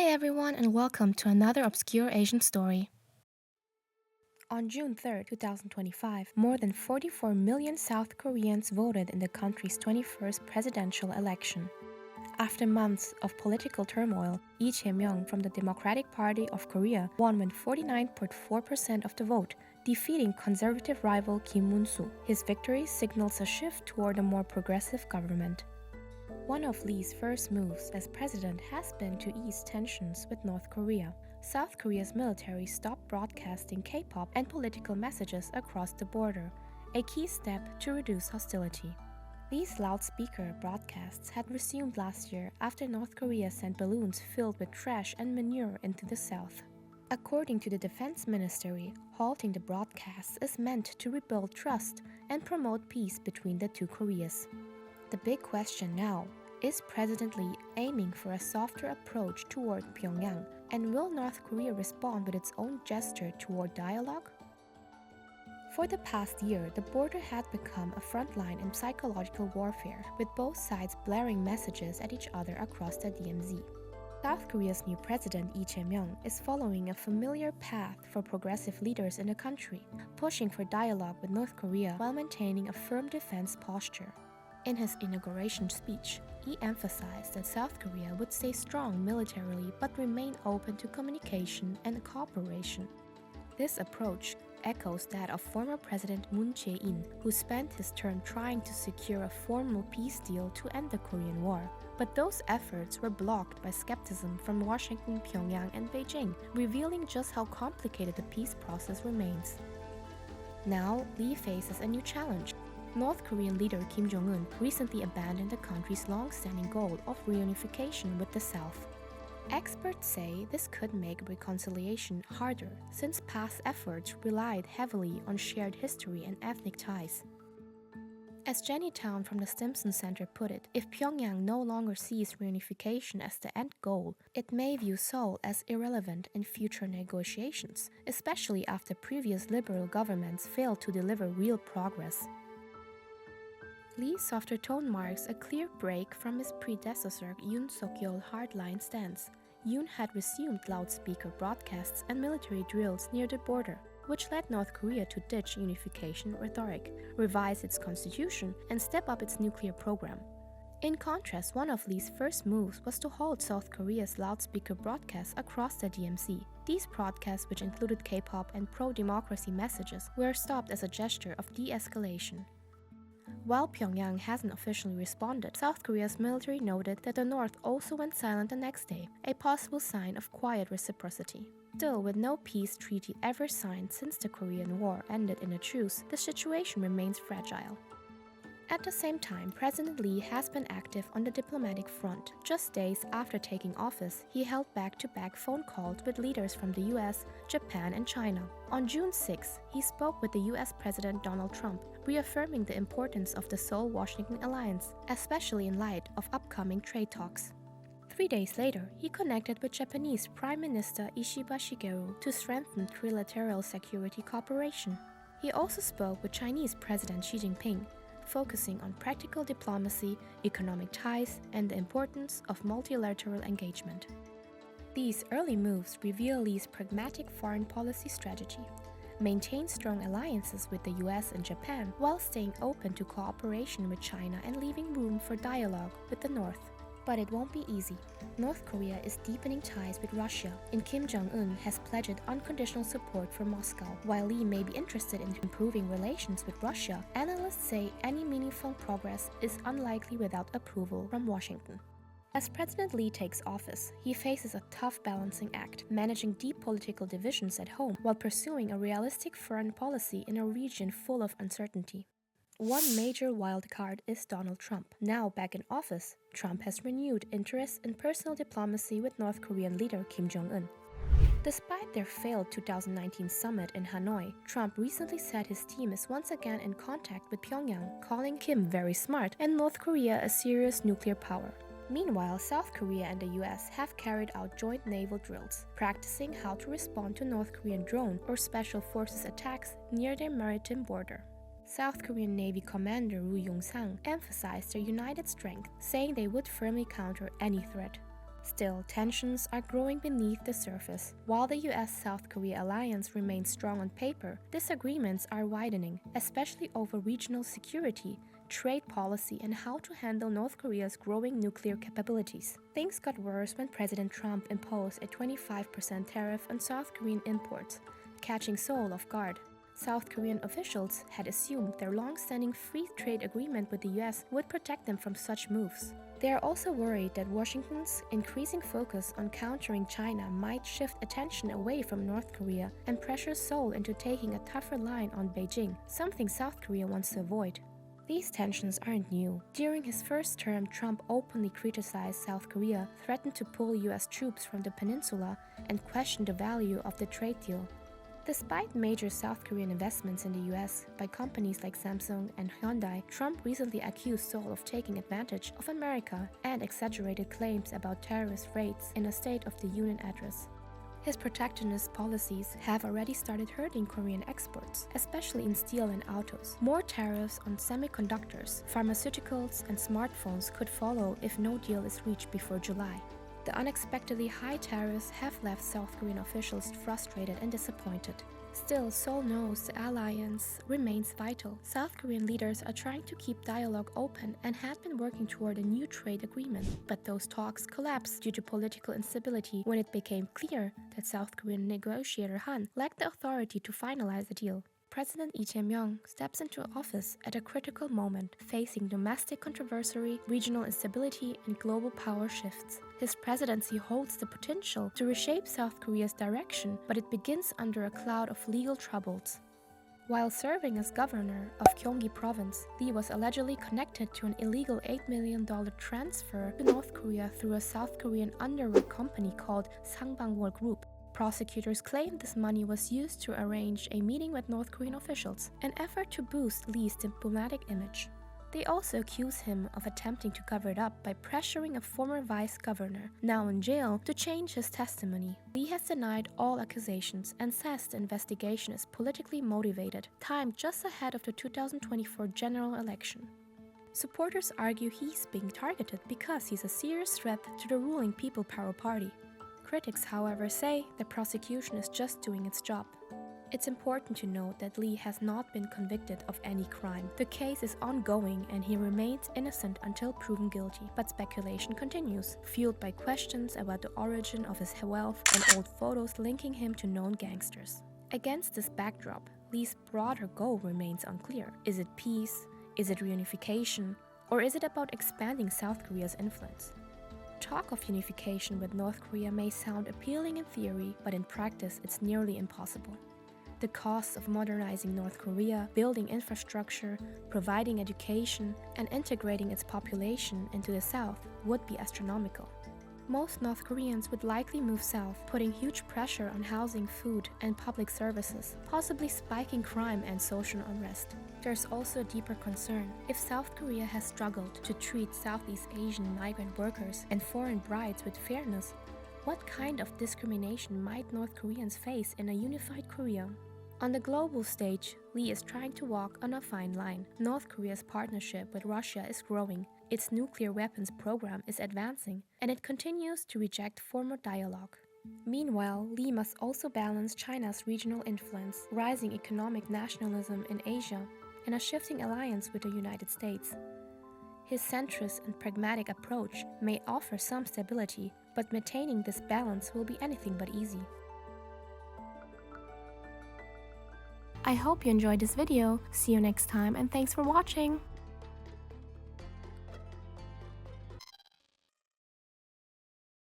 Hi everyone and welcome to another obscure Asian story. On June 3, 2025, more than 44 million South Koreans voted in the country's 21st presidential election. After months of political turmoil, Jae-myung from the Democratic Party of Korea won with 49.4% of the vote, defeating conservative rival Kim Moon-soo. His victory signals a shift toward a more progressive government. One of Lee's first moves as president has been to ease tensions with North Korea. South Korea's military stopped broadcasting K-pop and political messages across the border, a key step to reduce hostility. These loudspeaker broadcasts had resumed last year after North Korea sent balloons filled with trash and manure into the south. According to the Defense Ministry, halting the broadcasts is meant to rebuild trust and promote peace between the two Koreas. The big question now, is President Lee aiming for a softer approach toward Pyongyang, and will North Korea respond with its own gesture toward dialogue? For the past year, the border had become a front line in psychological warfare, with both sides blaring messages at each other across the DMZ. South Korea's new president Lee Jae-myung is following a familiar path for progressive leaders in the country, pushing for dialogue with North Korea while maintaining a firm defense posture. In his inauguration speech, he emphasized that South Korea would stay strong militarily but remain open to communication and cooperation. This approach echoes that of former President Moon Jae-in, who spent his term trying to secure a formal peace deal to end the Korean War. But those efforts were blocked by skepticism from Washington, Pyongyang, and Beijing, revealing just how complicated the peace process remains. Now, Lee faces a new challenge. North Korean leader Kim Jong-un recently abandoned the country's long-standing goal of reunification with the South. Experts say this could make reconciliation harder since past efforts relied heavily on shared history and ethnic ties. As Jenny Town from the Stimson Center put it, if Pyongyang no longer sees reunification as the end goal, it may view Seoul as irrelevant in future negotiations, especially after previous liberal governments failed to deliver real progress. Lee's softer tone marks a clear break from his predecessor Yoon Suk-yeol's hardline stance. Yoon had resumed loudspeaker broadcasts and military drills near the border, which led North Korea to ditch unification rhetoric, revise its constitution, and step up its nuclear program. In contrast, one of Lee's first moves was to halt South Korea's loudspeaker broadcasts across the DMZ. These broadcasts, which included K-pop and pro-democracy messages, were stopped as a gesture of de-escalation. While Pyongyang hasn't officially responded, South Korea's military noted that the North also went silent the next day, a possible sign of quiet reciprocity. Still, with no peace treaty ever signed since the Korean War ended in a truce, the situation remains fragile. At the same time, President Lee has been active on the diplomatic front. Just days after taking office, he held back-to-back phone calls with leaders from the U.S., Japan, and China. On June 6, he spoke with the U.S. President Donald Trump, reaffirming the importance of the Seoul-Washington alliance, especially in light of upcoming trade talks. 3 days later, he connected with Japanese Prime Minister Ishiba Shigeru to strengthen trilateral security cooperation. He also spoke with Chinese President Xi Jinping, focusing on practical diplomacy, economic ties, and the importance of multilateral engagement. These early moves reveal Lee's pragmatic foreign policy strategy: maintain strong alliances with the US and Japan while staying open to cooperation with China and leaving room for dialogue with the North. But it won't be easy. North Korea is deepening ties with Russia, and Kim Jong-un has pledged unconditional support for Moscow. While Lee may be interested in improving relations with Russia, analysts say any meaningful progress is unlikely without approval from Washington. As President Lee takes office, he faces a tough balancing act, managing deep political divisions at home while pursuing a realistic foreign policy in a region full of uncertainty. One major wildcard is Donald Trump. Now back in office, Trump has renewed interest in personal diplomacy with North Korean leader Kim Jong-un. Despite their failed 2019 summit in Hanoi, Trump recently said his team is once again in contact with Pyongyang, calling Kim very smart and North Korea a serious nuclear power. Meanwhile, South Korea and the US have carried out joint naval drills, practicing how to respond to North Korean drone or special forces attacks near their maritime border. South Korean Navy Commander Ru Yong-sang emphasized their united strength, saying they would firmly counter any threat. Still, tensions are growing beneath the surface. While the U.S.-South Korea alliance remains strong on paper, disagreements are widening, especially over regional security, trade policy, and how to handle North Korea's growing nuclear capabilities. Things got worse when President Trump imposed a 25% tariff on South Korean imports, catching Seoul off guard. South Korean officials had assumed their long-standing free trade agreement with the U.S. would protect them from such moves. They are also worried that Washington's increasing focus on countering China might shift attention away from North Korea and pressure Seoul into taking a tougher line on Beijing, something South Korea wants to avoid. These tensions aren't new. During his first term, Trump openly criticized South Korea, threatened to pull U.S. troops from the peninsula, and questioned the value of the trade deal. Despite major South Korean investments in the U.S. by companies like Samsung and Hyundai, Trump recently accused Seoul of taking advantage of America and exaggerated claims about terrorist raids in a State of the Union address. His protectionist policies have already started hurting Korean exports, especially in steel and autos. More tariffs on semiconductors, pharmaceuticals, and smartphones could follow if no deal is reached before July. The unexpectedly high tariffs have left South Korean officials frustrated and disappointed. Still, Seoul knows the alliance remains vital. South Korean leaders are trying to keep dialogue open and had been working toward a new trade agreement. But those talks collapsed due to political instability when it became clear that South Korean negotiator Han lacked the authority to finalize the deal. President Jae-myung steps into office at a critical moment, facing domestic controversy, regional instability, and global power shifts. His presidency holds the potential to reshape South Korea's direction, but it begins under a cloud of legal troubles. While serving as governor of Gyeonggi province, Lee was allegedly connected to an illegal $8 million transfer to North Korea through a South Korean underworld company called Sangbangwol Group. Prosecutors claim this money was used to arrange a meeting with North Korean officials, an effort to boost Lee's diplomatic image. They also accuse him of attempting to cover it up by pressuring a former vice governor, now in jail, to change his testimony. Lee has denied all accusations and says the investigation is politically motivated, timed just ahead of the 2024 general election. Supporters argue he's being targeted because he's a serious threat to the ruling People Power Party. Critics, however, say the prosecution is just doing its job. It's important to note that Lee has not been convicted of any crime. The case is ongoing and he remains innocent until proven guilty. But speculation continues, fueled by questions about the origin of his wealth and old photos linking him to known gangsters. Against this backdrop, Lee's broader goal remains unclear. Is it peace? Is it reunification? Or is it about expanding South Korea's influence? Talk of unification with North Korea may sound appealing in theory, but in practice it's nearly impossible. The costs of modernizing North Korea, building infrastructure, providing education, and integrating its population into the South would be astronomical. Most North Koreans would likely move south, putting huge pressure on housing, food, and public services, possibly spiking crime and social unrest. There's also a deeper concern. If South Korea has struggled to treat Southeast Asian migrant workers and foreign brides with fairness, what kind of discrimination might North Koreans face in a unified Korea? On the global stage, Lee is trying to walk on a fine line. North Korea's partnership with Russia is growing, its nuclear weapons program is advancing, and it continues to reject former dialogue. Meanwhile, Lee must also balance China's regional influence, rising economic nationalism in Asia, and a shifting alliance with the United States. His centrist and pragmatic approach may offer some stability, but maintaining this balance will be anything but easy. I hope you enjoyed this video. See you next time and thanks for watching!